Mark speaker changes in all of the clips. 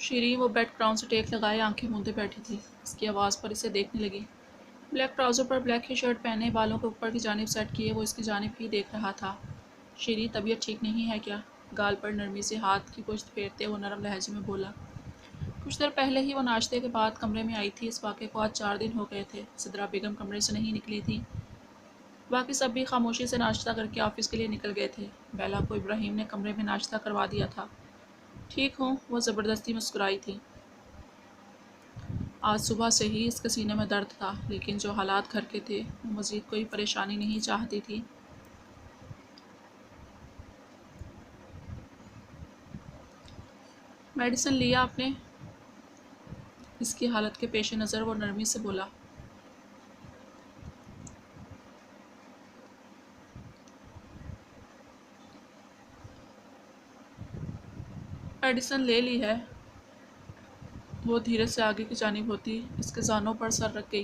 Speaker 1: شیریں وہ bed crown سے ٹیک لگائے آنکھیں موندے بیٹھی تھی۔ اس کی آواز پر اسے دیکھنے لگی۔ بلیک ٹراؤزر پر بلیک ہی شرٹ پہنے، بالوں کو اوپر کی جانب سیٹ کیے وہ اس کی جانب ہی دیکھ رہا تھا۔ شیریں، طبیعت ٹھیک نہیں ہے کیا؟ گال پر نرمی سے ہاتھ کی پشت پھیرتے وہ نرم لہجے میں بولا۔ کچھ دیر پہلے ہی وہ ناشتے کے بعد کمرے میں آئی تھی۔ اس واقعے کو آج 4 دن ہو گئے تھے۔ سدرا بیگم کمرے سے نہیں نکلی تھی۔ باقی سب بھی خاموشی سے ناشتہ کر کے آفس کے لیے نکل گئے تھے۔ بیلا کو ابراہیم نے کمرے میں ناشتہ کروا دیا تھا۔ ٹھیک ہوں، وہ زبردستی مسکرائی تھی۔ آج صبح سے ہی اس کے سینے میں درد تھا، لیکن جو حالات گھر کے تھے وہ مزید کوئی پریشانی نہیں چاہتی تھی۔ میڈیسن لیا آپ نے؟ اس کی حالت کے پیش نظر وہ نرمی سے بولا۔ میڈیسن لے لی ہے۔ وہ دھیرے سے آگے کی جانب ہوتی اس کے زانوں پر سر رکھ گئی۔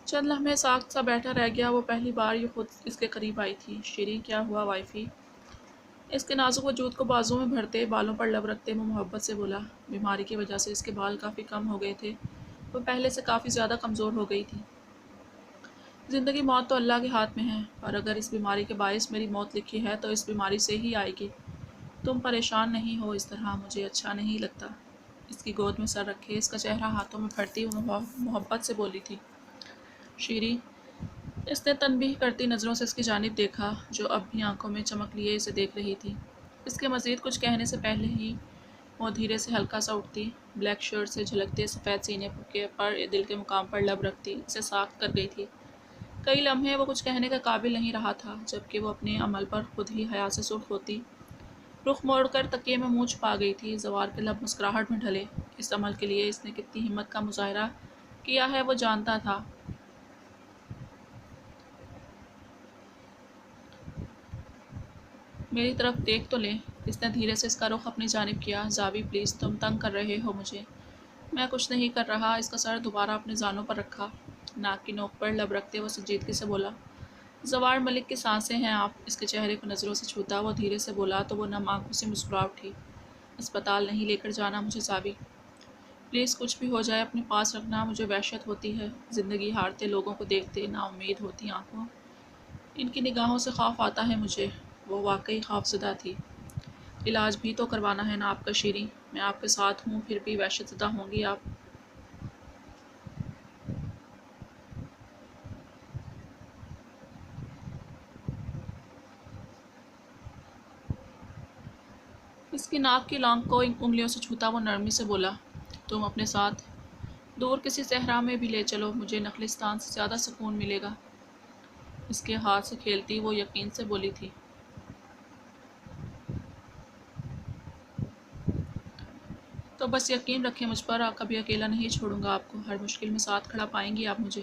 Speaker 1: چند لمحے ساکت سا بیٹھا رہ گیا۔ وہ پہلی بار یہ خود اس کے قریب آئی تھی۔ شیریں، کیا ہوا وائفی؟ اس کے نازک وجود کو بازو میں بھرتے، بالوں پر لب رکھتے وہ محبت سے بولا۔ بیماری کی وجہ سے اس کے بال کافی کم ہو گئے تھے۔ وہ پہلے سے کافی زیادہ کمزور ہو گئی تھی۔ زندگی موت تو اللہ کے ہاتھ میں ہے، اور اگر اس بیماری کے باعث میری موت لکھی ہے تو اس بیماری سے ہی آئے گی۔ تم پریشان نہیں ہو اس طرح، مجھے اچھا نہیں لگتا۔ اس کی گود میں سر رکھے اس کا چہرہ ہاتھوں میں پھڑتی وہ محبت سے بولی تھی۔ شیریں، اس نے تنبیہ کرتی نظروں سے اس کی جانب دیکھا، جو اب بھی آنکھوں میں چمک لیے اسے دیکھ رہی تھی۔ اس کے مزید کچھ کہنے سے پہلے ہی وہ دھیرے سے ہلکا سا اٹھتی، بلیک شرٹ سے جھلکتے سفید سینے پر دل کے مقام پر لب رکھتی اسے ساخت کر گئی تھی۔ کئی لمحے وہ کچھ کہنے کے قابل نہیں رہا تھا، جبکہ وہ اپنے عمل پر خود ہی حیا سے سرخ ہوتی۔ رخ موڑ کر تکیے میں منہ چھپا گئی تھی۔ زوار کے لب مسکراہٹ میں ڈھلے۔ اس عمل کے لیے اس نے کتنی ہمت کا مظاہرہ کیا ہے وہ جانتا تھا۔ میری طرف دیکھ تو لیں۔ اس نے دھیرے سے اس کا رخ اپنی جانب کیا۔ زاوی پلیز، تم تنگ کر رہے ہو مجھے۔ میں کچھ نہیں کر رہا۔ اس کا سر دوبارہ اپنے زانوں پر رکھا۔ ناک کی نوک پر لب رکھتے وہ سنجیدگی سے بولا۔ زوار ملک کی سانسیں ہیں آپ؟ اس کے چہرے کو نظروں سے چھوتا وہ دھیرے سے بولا تو وہ نم آنکھوں سے مسکرا اٹھی۔ اسپتال نہیں لے کر جانا مجھے زاوی۔ پلیز کچھ بھی ہو جائے اپنے پاس رکھنا، مجھے وحشت ہوتی ہے زندگی ہارتے لوگوں کو دیکھتے، نا امید ہوتی آنکھوں، ان کی نگاہوں سے خوف آتا ہے مجھے۔ وہ واقعی خوفزدہ تھی۔ علاج بھی تو کروانا ہے نا آپ کا شیریں، میں آپ کے ساتھ ہوں پھر بھی وحشت زدہ ہوں گی آپ۔ اس کی ناک کی لانگ کو انگلیوں سے چھوتا وہ نرمی سے بولا۔ تم اپنے ساتھ دور کسی صحرا میں بھی لے چلو، مجھے نخلستان سے زیادہ سکون ملے گا۔ اس کے ہاتھ سے کھیلتی وہ یقین سے بولی تھی۔ تو بس یقین رکھیں مجھ پر، کبھی اکیلا نہیں چھوڑوں گا آپ کو، ہر مشکل میں ساتھ کھڑا پائیں گی آپ مجھے۔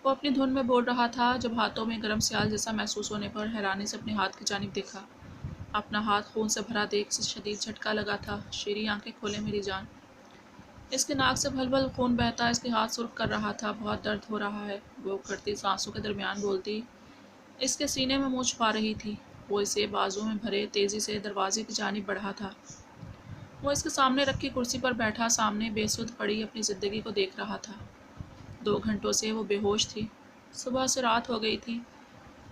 Speaker 1: وہ اپنی دھن میں بول رہا تھا جب ہاتھوں میں گرم سیال جیسا محسوس ہونے پر حیرانی سے اپنے ہاتھ کی جانب دیکھا۔ اپنا ہاتھ خون سے بھرا دیکھ اسے شدید جھٹکا لگا تھا۔ شیریں، آنکھیں کھولے میری جان۔ اس کے ناک سے بھل بھل خون بہتا اس کے ہاتھ سرخ کر رہا تھا۔ بہت درد ہو رہا ہے، وہ اکھڑتی سانسوں کے درمیان بولتی اس کے سینے میں منہ چھپا رہی تھی۔ وہ اسے بازو میں بھرے تیزی سے دروازے کی جانب بڑھا تھا۔ وہ اس کے سامنے رکھی کرسی پر بیٹھا سامنے بے سدھ پڑی اپنی زندگی کو دیکھ رہا تھا۔ 2 گھنٹوں سے وہ بے ہوش تھی۔ صبح سے رات ہو گئی تھی۔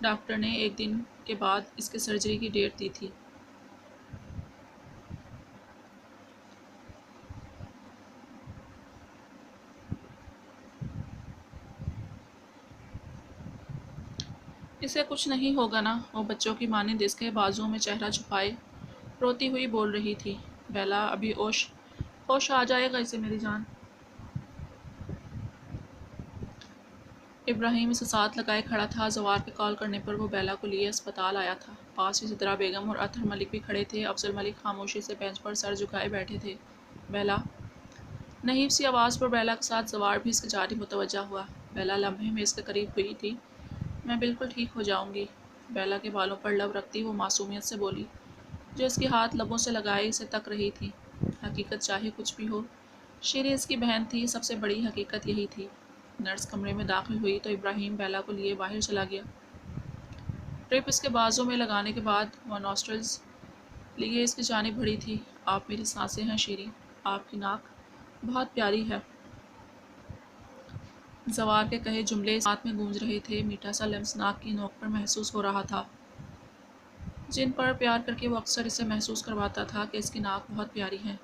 Speaker 1: ڈاکٹر نے 1 دن کے بعد اس کے سرجری کی ڈیٹ دی تھی۔ اسے کچھ نہیں ہوگا نا؟ وہ بچوں کی مانند اس کے بازوؤں میں چہرہ چھپائے روتی ہوئی بول رہی تھی۔ بیلا، ابھی ہوش آ جائے گا اسے میری جان۔ ابراہیم اسے ساتھ لگائے کھڑا تھا۔ زوار کے کال کرنے پر وہ بیلا کو لیے اسپتال آیا تھا۔ پاس ہی سدرا بیگم اور اطہر ملک بھی کھڑے تھے۔ افضل ملک خاموشی سے بینچ پر سر جھکائے بیٹھے تھے۔ بیلا، نحیف سی آواز پر بیلا کے ساتھ زوار بھی اس کی جانب متوجہ ہوا۔ بیلا لمحے میں اس کے قریب ہوئی تھی۔ میں بالکل ٹھیک ہو جاؤں گی، بیلا کے بالوں پر لب رکھتی وہ معصومیت سے بولی، جو اس کے ہاتھ لبوں سے لگائے اسے تک رہی تھی۔ حقیقت چاہے کچھ بھی ہو، شیریں اس کی بہن تھی، سب سے بڑی حقیقت یہی تھی۔ نرس کمرے میں داخل ہوئی تو ابراہیم بیلا کو لیے باہر چلا گیا۔ ڈرپ اس کے بازو میں لگانے کے بعد وہ نوسٹرلز لیے اس کی جانب بڑھی تھی۔ آپ میری سانسیں ہیں شیریں، آپ کی ناک بہت پیاری ہے۔ زوار کے کہے جملے ساتھ میں گونج رہے تھے، میٹھا سا لمس ناک کی نوک پر محسوس ہو رہا تھا، جن پر پیار کر کے وہ اکثر اسے محسوس کرواتا تھا کہ اس کی ناک بہت پیاری ہے۔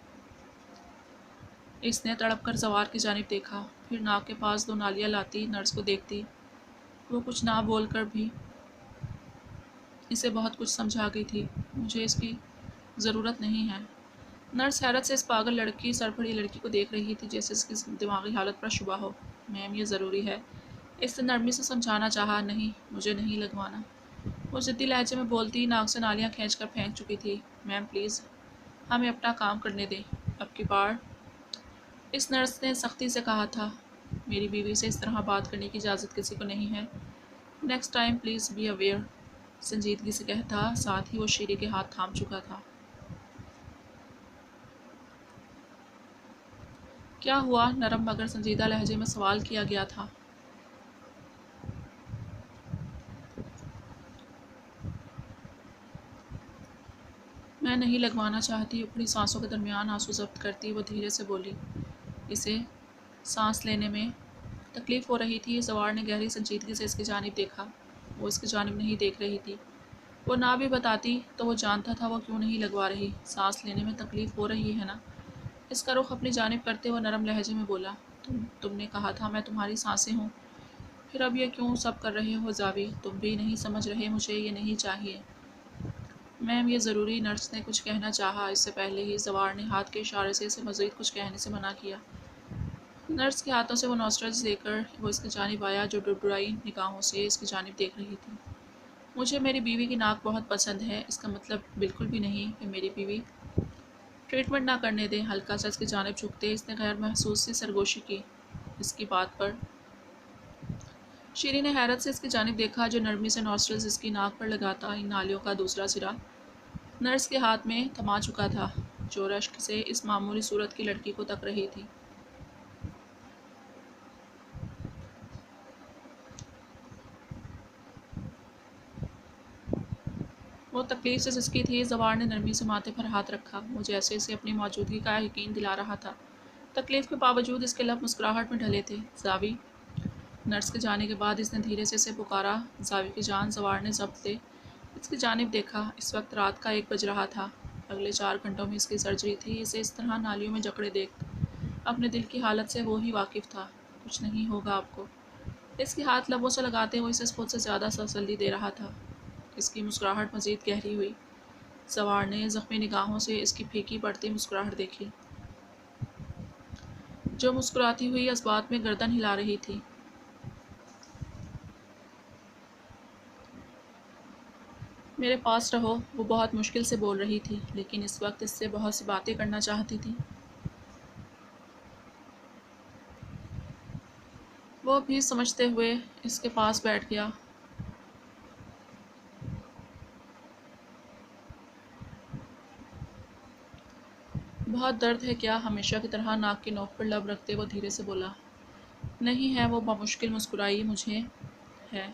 Speaker 1: اس نے تڑپ کر زوار کی جانب دیکھا، پھر ناک کے پاس 2 نالیاں لاتی نرس کو دیکھتی۔ وہ کچھ نہ بول کر بھی اسے بہت کچھ سمجھا گئی تھی۔ مجھے اس کی ضرورت نہیں ہے۔ نرس حیرت سے اس پاگل لڑکی، سرپڑی لڑکی کو دیکھ رہی تھی جیسے اس کی دماغی حالت پر شبہ ہو۔ میم یہ ضروری ہے، اس نے نرمی سے سمجھانا چاہا۔ نہیں، مجھے نہیں لگوانا، وہ ضدی لہجے میں بولتی، ناک سے نالیاں کھینچ کر پھینک چکی تھی۔ میم پلیز ہمیں اپنا کام کرنے دیں، اب کی بار اس نرس نے سختی سے کہا تھا، میری بیوی سے اس طرح بات کرنے کی اجازت کسی کو نہیں ہے۔ Next time please be aware, سنجیدگی سے کہتا، ساتھ ہی وہ شیری کے ہاتھ تھام چکا تھا۔ کیا ہوا؟ نرم مگر سنجیدہ لہجے میں سوال کیا گیا تھا۔ میں نہیں لگوانا چاہتی، اپنی سانسوں کے درمیان آنسو ضبط کرتی وہ دھیرے سے بولی۔ اسے سانس لینے میں تکلیف ہو رہی تھی۔ زوار نے گہری سنجیدگی سے اس کی جانب دیکھا، وہ اس کی جانب نہیں دیکھ رہی تھی۔ وہ نہ بھی بتاتی تو وہ جانتا تھا وہ کیوں نہیں لگوا رہی۔ سانس لینے میں تکلیف ہو رہی ہے نا؟ اس کا رخ اپنی جانب کرتے وہ نرم لہجے میں بولا، تم نے کہا تھا میں تمہاری سانسیں ہوں، پھر اب یہ کیوں سب کر رہے ہو زاوی؟ تم بھی نہیں سمجھ رہے مجھے یہ نہیں چاہیے۔ میم یہ ضروری، نرس نے کچھ کہنا چاہا، اس سے پہلے ہی زوار نے ہاتھ کے اشارے سے اسے مزید کچھ کہنے سے منع کیا۔ نرس کے ہاتھوں سے وہ نوسٹرلز لے کر وہ اس کی جانب آیا جو ڈڈرائی نگاہوں سے اس کی جانب دیکھ رہی تھی۔ مجھے میری بیوی کی ناک بہت پسند ہے، اس کا مطلب بالکل بھی نہیں کہ میری بیوی ٹریٹمنٹ نہ کرنے دیں۔ ہلکا سا اس کی جانب جھکتے اس نے غیر محسوس سی سرگوشی کی۔ اس کی بات پر شیری نے حیرت سے اس کی جانب دیکھا جو نرمی سے نوسٹرلز اس کی ناک پر لگاتا ان نالیوں کا دوسرا سرا نرس کے ہاتھ میں تھما چکا تھا، جو رشک سے اس معمولی صورت کی لڑکی کو تک رہی تھی۔ وہ تکلیف سے سسکی تھی۔ زوار نے نرمی سے ماتھے پر ہاتھ رکھا، وہ جیسے اسے اپنی موجودگی کا یقین دلا رہا تھا۔ تکلیف کے باوجود اس کے لب مسکراہٹ میں ڈھلے تھے۔ زاوی، نرس کے جانے کے بعد اس نے دھیرے سے اسے پکارا، زاوی کی جان۔ زوار نے ضبط سے اس کی جانب دیکھا۔ اس وقت رات کا 1 بج رہا تھا، اگلے 4 گھنٹوں میں اس کی سرجری تھی۔ اسے اس طرح نالیوں میں جکڑے دیکھ اپنے دل کی حالت سے وہ ہی واقف تھا۔ کچھ نہیں ہوگا آپ کو، اس کے ہاتھ لبوں سے لگاتے وہ اسے خود سے زیادہ تسلی دے رہا تھا۔ اس کی مسکراہٹ مزید گہری ہوئی۔ زوار نے زخمی نگاہوں سے اس کی پھیکی پڑتی مسکراہٹ دیکھی، جو مسکراتی ہوئی اس بات میں گردن ہلا رہی تھی۔ میرے پاس رہو، وہ بہت مشکل سے بول رہی تھی، لیکن اس وقت اس سے بہت سی باتیں کرنا چاہتی تھی۔ وہ بھی سمجھتے ہوئے اس کے پاس بیٹھ گیا۔ بہت درد ہے کیا؟ ہمیشہ کی طرح ناک کی نوک پر لب رکھتے وہ دھیرے سے بولا۔ نہیں ہے، وہ بمشکل مسکرائی۔ مجھے ہے۔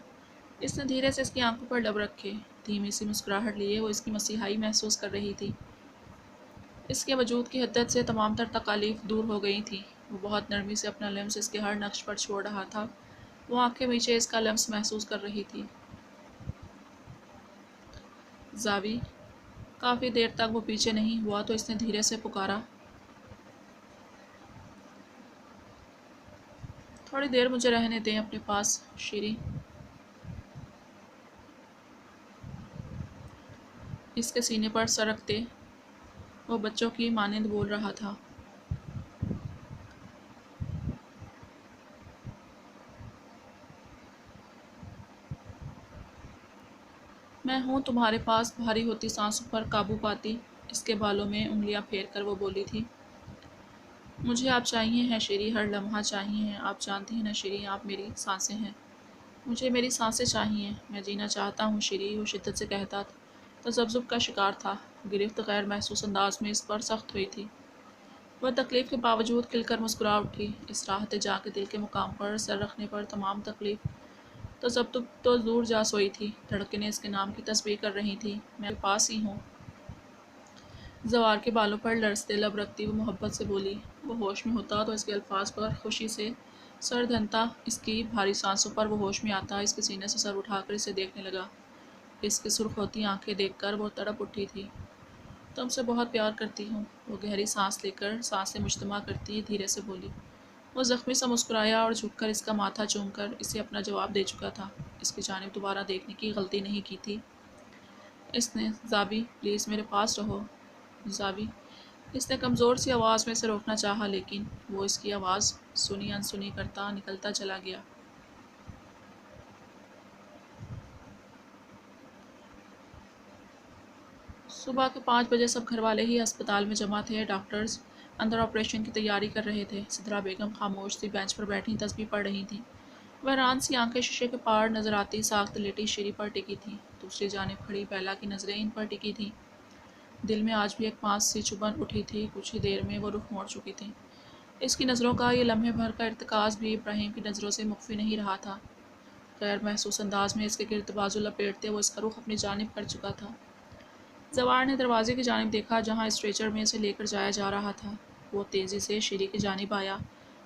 Speaker 1: اس نے دھیرے سے اس کی آنکھوں پر لب رکھے دھیمی سی مسکراہٹ لیے وہ اس کی مسیحائی محسوس کر رہی تھی۔ اس کے وجود کی حدت سے تمام تر تکالیف دور ہو گئی تھیں۔ وہ بہت نرمی سے اپنا لمس اس کے ہر نقش پر چھوڑ رہا تھا۔ وہ آنکھیں میچے اس کا لمس محسوس کر رہی تھی۔ زاوی، کافی دیر تک وہ پیچھے نہیں ہوا تو اس نے دھیرے سے پکارا، تھوڑی دیر مجھے رہنے دیں اپنے پاس شیری۔ اس کے سینے پر سر رکھتے وہ بچوں کی مانند بول رہا تھا، میں ہوں تمہارے پاس۔ بھاری ہوتی سانسوں پر قابو پاتی اس کے بالوں میں انگلیاں پھیر کر وہ بولی تھی، مجھے آپ چاہیے ہیں شیری، ہر لمحہ چاہیے ہیں۔ آپ جانتی ہیں نا شیری، آپ میری سانسیں ہیں، مجھے میری سانسیں چاہیے، میں جینا چاہتا ہوں شیری۔ وہ شدت سے کہتا تذبذب کا شکار تھا۔ گرفت غیر محسوس انداز میں اس پر سخت ہوئی تھی۔ وہ تکلیف کے باوجود کھل کر مسکرا اٹھی۔ اس راحت جاں کے دل کے مقام پر سر رکھنے پر تمام تکلیف تذبذب تو دور جا سوئی تھی۔ دھڑکنیں اس کے نام کی تسبیح کر رہی تھیں، میں آپ کے پاس ہی ہوں۔ زوار کے بالوں پر لرزتے لب رکھتی وہ محبت سے بولی۔ وہ ہوش میں ہوتا تو اس کے الفاظ پر خوشی سے سر دھنتا، اس کی بھاری سانسوں پر وہ ہوش میں آتا، اس کے سینے سے سر اٹھا کر اسے دیکھنے لگا۔ اس کی سرخ ہوتی آنکھیں دیکھ کر وہ تڑپ اٹھی تھی۔ تم سے بہت پیار کرتی ہوں، وہ گہری سانس لے کر سانسیں مجتمع کرتی دھیرے سے بولی۔ وہ زخمی سا مسکرایا اور جھک کر اس کا ماتھا چوم کر اسے اپنا جواب دے چکا تھا۔ اس کی جانب دوبارہ دیکھنے کی غلطی نہیں کی تھی اس نے۔ زابی پلیز میرے پاس رہو، زابی۔ اس نے کمزور سی آواز میں سے روکنا چاہا لیکن وہ اس کی آواز سنی انسنی کرتا نکلتا چلا گیا۔ صبح کے 5 بجے سب گھر والے ہی اسپتال میں جمع تھے۔ ڈاکٹرز اندر آپریشن کی تیاری کر رہے تھے۔ سدرا بیگم خاموش سی بینچ پر بیٹھی تسبیح پڑھ رہی تھیں۔ ویران سی آنکھیں شیشے کے پار نظر آتی ساخت لیٹی شیری پر ٹکی تھیں۔ دوسری جانب کھڑی بیلا کی نظریں ان پر ٹکی تھیں۔ دل میں آج بھی ایک پانس سی چبھن اٹھی تھی۔ کچھ ہی دیر میں وہ رخ موڑ چکی تھیں۔ اس کی نظروں کا یہ لمحے بھر کا ارتکاز بھی ابراہیم کی نظروں سے مخفی نہیں رہا تھا۔ غیر محسوس انداز میں اس کے گرد بازو لپیٹتے وہ اس کا رخ اپنی جانب کر چکا تھا۔ زوار نے دروازے کی جانب دیکھا جہاں اسٹریچر میں اسے لے کر جایا جا رہا تھا۔ وہ تیزی سے شیری کی جانب آیا۔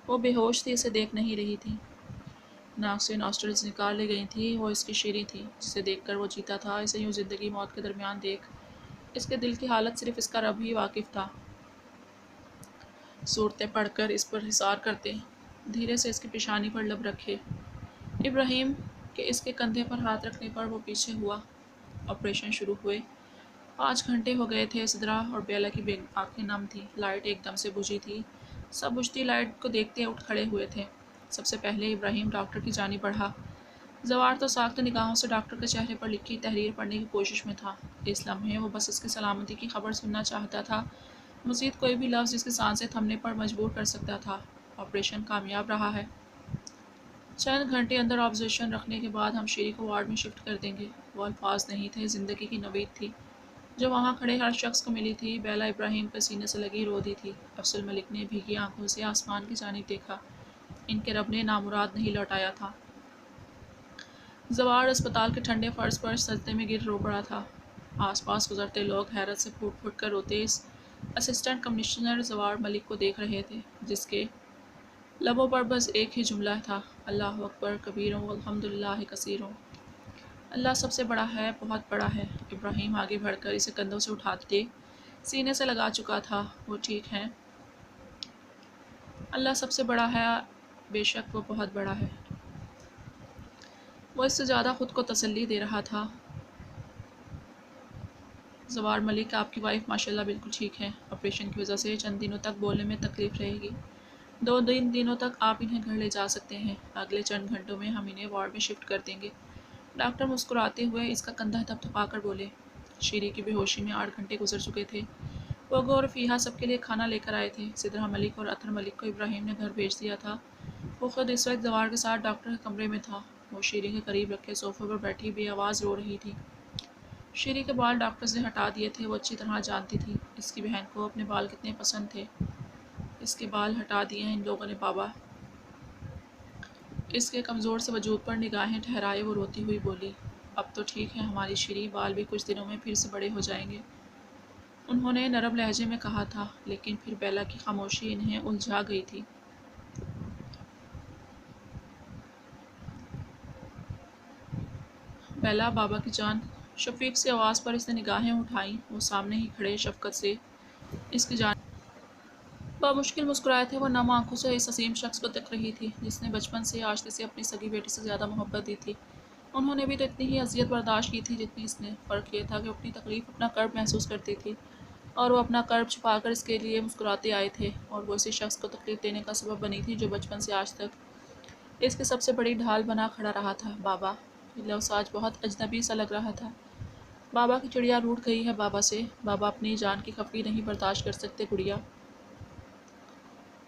Speaker 1: وہ بے ہوش تھی، اسے دیکھ نہیں رہی تھی۔ ناک سے نوسٹرلز نکال لی گئی تھی۔ وہ اس کی شیری تھی جسے دیکھ کر وہ جیتا تھا۔ اسے یوں زندگی موت کے درمیان دیکھ اس کے دل کی حالت صرف اس کا رب ہی واقف تھا۔ صورتیں پڑھ کر اس پر حصار کرتے، دھیرے سے اس کی پیشانی پر لب رکھے ابراہیم کہ اس کے کندھے پر ہاتھ رکھنے پر وہ پیچھے ہوا۔ آپریشن شروع ہوئے 5 گھنٹے ہو گئے تھے۔ سدرا اور بیلا کی آنکھیں نم تھیں۔ لائٹ ایک دم سے بجھی تھی۔ سب بجھتی لائٹ کو دیکھتے اٹھ کھڑے ہوئے تھے۔ سب سے پہلے ابراہیم ڈاکٹر کی جانب بڑھا۔ زوار تو ساختہ نگاہوں سے ڈاکٹر کے چہرے پر لکھی تحریر پڑھنے کی کوشش میں تھا۔ اس لمحے وہ بس اس کی سلامتی کی خبر سننا چاہتا تھا۔ مزید کوئی بھی لفظ اس کی سانسیں تھمنے پر مجبور کر سکتا تھا۔ آپریشن کامیاب رہا ہے۔ چند گھنٹے اندر آبزرویشن رکھنے کے بعد ہم شیری کو وارڈ میں شفٹ کر دیں گے۔ وہ الفاظ نہیں تھے، زندگی کی نوید تھی جو وہاں کھڑے ہر شخص کو ملی تھی۔ بیلا ابراہیم کے سینے سے لگی رو دی تھی۔ افضل ملک نے بھیگی آنکھوں سے آسمان کی جانب دیکھا۔ ان کے رب نے نامراد نہیں لوٹایا تھا۔ زوار اسپتال کے ٹھنڈے فرش پر سجدے میں گر رو پڑا تھا۔ آس پاس گزرتے لوگ حیرت سے پھوٹ پھوٹ کر روتے اس اسسٹنٹ کمشنر زوار ملک کو دیکھ رہے تھے جس کے لبوں پر بس ایک ہی جملہ تھا، اللہ اکبر کبیروں والحمدللہ کثیروں۔ اللہ سب سے بڑا ہے، بہت بڑا ہے۔ ابراہیم آگے بڑھ کر اسے کندھوں سے اٹھاتے سینے سے لگا چکا تھا۔ وہ ٹھیک ہے، اللہ سب سے بڑا ہے، بے شک وہ بہت بڑا ہے۔ وہ اس سے زیادہ خود کو تسلی دے رہا تھا۔ زوار ملک، آپ کی وائف ماشاءاللہ بالکل ٹھیک ہے۔ آپریشن کی وجہ سے چند دنوں تک بولنے میں تکلیف رہے گی۔ 2 دنوں تک آپ انہیں گھر لے جا سکتے ہیں۔ اگلے چند گھنٹوں میں ہم انہیں وارڈ میں شفٹ کر دیں گے۔ ڈاکٹر مسکراتے ہوئے اس کا کندھا تھپ تھپا کر بولے۔ شیری کی بے ہوشی میں 8 گھنٹے گزر چکے تھے۔ وگو اور فیحا سب کے لیے کھانا لے کر آئے تھے۔ سدرا ملک اور اطہر ملک کو ابراہیم نے گھر بھیج دیا تھا۔ وہ خود اس وقت زوار کے ساتھ ڈاکٹر کے کمرے میں تھا۔ وہ شیری کے قریب رکھے صوفے پر بیٹھی بے آواز رو رہی تھی۔ شیری کے بال ڈاکٹر نے ہٹا دیے تھے۔ وہ اچھی طرح جانتی تھی اس کی بہن کو اپنے بال کتنے پسند تھے۔ اس کے بال ہٹا دیے ہیں ان لوگوں نے بابا۔ اس کے کمزور سے وجود پر نگاہیں ٹھہرائے وہ روتی ہوئی بولی، اب تو ٹھیک ہے ہماری شیری، بال بھی کچھ دنوں میں پھر سے بڑے ہو جائیں گے، انہوں نے نرم لہجے میں کہا تھا۔ لیکن پھر بیلا کی خاموشی انہیں الجھا گئی تھی۔ بیلا بابا کی جان، شفیق سی آواز پر اس نے نگاہیں اٹھائیں۔ وہ سامنے ہی کھڑے شفقت سے اس کی جان بامشکل مسکرائے تھے۔ وہ نم آنکھوں سے اس عظیم شخص کو دیکھ رہی تھی جس نے بچپن سے آج سے اپنی سگی بیٹی سے زیادہ محبت دی تھی۔ انہوں نے بھی تو اتنی ہی اذیت برداشت کی تھی جتنی اس نے۔ فرق یہ تھا کہ وہ اپنی تکلیف، اپنا کرب محسوس کرتی تھی اور وہ اپنا کرب چھپا کر اس کے لیے مسکراتے آئے تھے، اور وہ اسی شخص کو تکلیف دینے کا سبب بنی تھی جو بچپن سے آج تک اس کی سب سے بڑی ڈھال بنا کھڑا رہا تھا۔ بابا، یہ لفظ آج بہت اجنبی سا لگ رہا تھا۔ بابا کی چڑیا روٹھ گئی ہے بابا سے۔ بابا اپنی جان کی خفگی نہیں برداشت کر سکتے گڑیا۔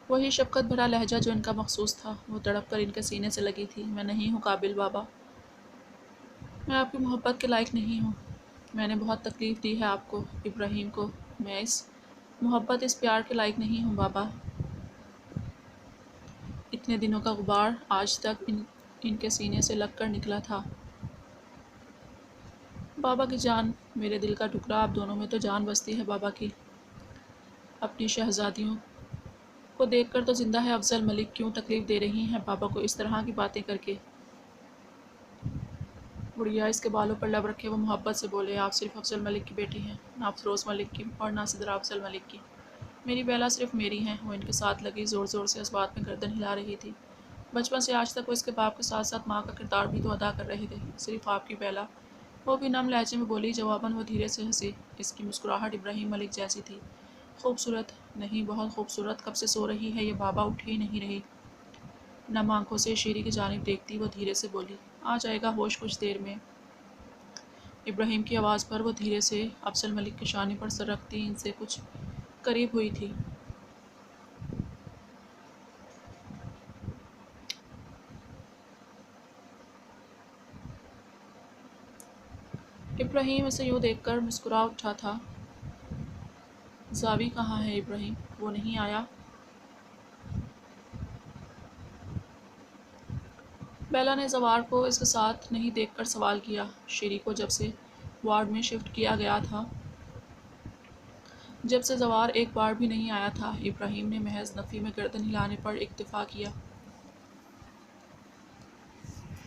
Speaker 1: وہی شفقت بھرا لہجہ جو ان کا مخصوص تھا۔ وہ تڑپ کر ان کے سینے سے لگی تھی۔ میں نہیں ہوں قابل بابا، میں آپ کی محبت کے لائق نہیں ہوں۔ میں نے بہت تکلیف دی ہے آپ کو، ابراہیم کو۔ میں اس محبت، اس پیار کے لائق نہیں ہوں بابا۔ اتنے دنوں کا غبار آج تک ان کے سینے سے لگ کر نکلا تھا۔ بابا کی جان، میرے دل کا ٹکڑا، آپ دونوں میں تو جان بستی ہے بابا کی۔ اپنی شہزادیوں کو دیکھ کر تو زندہ ہے افضل ملک، کیوں تکلیف دے رہی ہیں پاپا کو اس طرح کی باتیں کر کے؟ گڑیا اس کے بالوں پر لب رکھے وہ محبت سے بولے، آپ صرف افضل ملک کی بیٹی ہیں، نہ افروز ملک کی اور نہ صدر افضل ملک کی۔ میری بیلا صرف میری ہیں۔ وہ ان کے ساتھ لگی زور زور سے اس بات میں گردن ہلا رہی تھی۔ بچپن سے آج تک وہ اس کے باپ کے ساتھ ساتھ ماں کا کردار بھی تو ادا کر رہے تھے۔ صرف آپ کی بیلا، وہ بھی نم لہجے میں بولی۔ جواباً وہ دھیرے سے ہنسی۔ اس کی مسکراہٹ ابراہیم ملک جیسی تھی۔ خوبصورت نہیں، بہت خوبصورت۔ کب سے سو رہی ہے یہ بابا، اٹھ ہی نہیں رہی۔ نم آنکھوں سے شیری کی جانب دیکھتی وہ دھیرے سے بولی، آ جائے گا ہوش کچھ دیر میں۔ ابراہیم کی آواز پر وہ دھیرے سے افضل ملک کے شانے پر سر رکھتی ان سے کچھ قریب ہوئی تھی۔ ابراہیم اسے یوں دیکھ کر مسکرا اٹھا تھا۔ زاوی کہاں ہے ابراہیم؟ وہ نہیں آیا؟ بیلا نے زوار کو اس کے ساتھ نہیں دیکھ کر سوال کیا۔ شیری کو جب سے وارڈ میں شفٹ کیا گیا تھا، جب سے زوار ایک بار بھی نہیں آیا تھا۔ ابراہیم نے محض نفی میں گردن ہلانے پر اکتفا کیا۔